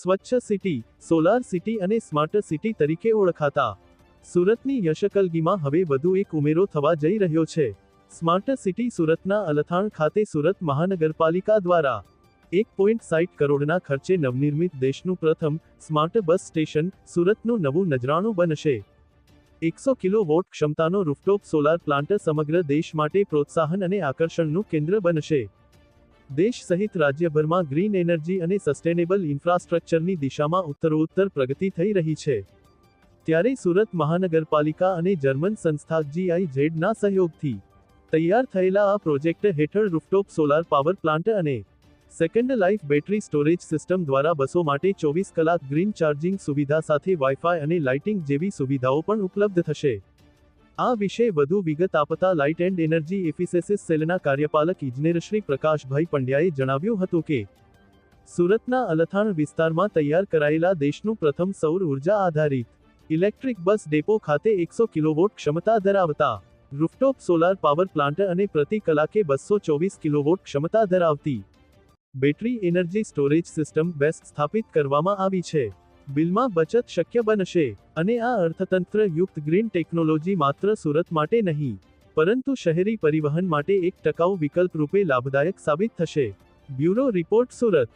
સ્વચ્છ city, solar city અને smart city તરીકે ઓળખાતા સુરતની યશકલગીમાં હવે વધુ એક ઉમેરો થવા જઈ રહ્યો છે. સ્માર્ટ સિટી સુરતના અલથાણ ખાતે સુરત મહાનગરપાલિકા દ્વારા 1.60 કરોડના ખર્ચે નવનિર્મિત દેશનું પ્રથમ સ્માર્ટ બસ સ્ટેશન સુરતનું નવું નજરાણું બનશે. 100 કિલોવોટ ક્ષમતાનો રૂફટોપ સોલાર પ્લાન્ટ સમગ્ર દેશ માટે પ્રોત્સાહન અને આકર્ષણનું કેન્દ્ર બનશે. દેશ સહિત રાજ્યભરમાં ગ્રીન એનર્જી અને સસ્ટેનેબલ ઇન્ફ્રાસ્ટ્રક્ચરની દિશામાં ઉત્તરોત્તર પ્રગતિ થઈ રહી છે. ત્યારે સુરત મહાનગરપાલિકા અને જર્મન સંસ્થા GIZ ના સહયોગથી તૈયાર થયેલા આ પ્રોજેક્ટ હેઠળ રૂફટોપ સોલાર પાવર પ્લાન્ટ અને second life battery storage system દ્વારા બસો માટે 24 કલાક ગ્રીન ચાર્જિંગ સુવિધા સાથે વાઇફાઈ અને લાઇટિંગ જેવી સુવિધાઓ પણ ઉપલબ્ધ થશે. આ વિશે વધુ વિગત આપતા લાઇટ એન્ડ એનર્જી એફિસેસિસ સેલના કાર્યપાલક ઇજનેર શ્રી પ્રકાશભાઈ પંડ્યાએ જણાવ્યું હતું કે સુરતના અલથાણ વિસ્તારમાં તૈયાર કરાયેલા દેશનું પ્રથમ સૌર ઉર્જા આધારિત ઇલેક્ટ્રિક બસ ડેપો ખાતે 100 કિલોવોટ ક્ષમતા ધરાવતા રૂફટોપ સોલાર પાવર પ્લાન્ટ અને પ્રતિ કલાકે 224 કિલોવોટ ક્ષમતા ધરાવતી બેટરી એનર્જી સ્ટોરેજ સિસ્ટમ બેસ સ્થાપિત કરવામાં આવી છે. બિલમાં બચત શક્ય બનશે અને આ અર્થતંત્ર યુક્ત ગ્રીન ટેકનોલોજી માત્ર સુરત માટે નહીં, પરંતુ શહેરી પરિવહન માટે એક ટકાઉ વિકલ્પ રૂપે લાભદાયક સાબિત થશે. Bureau report, Surat.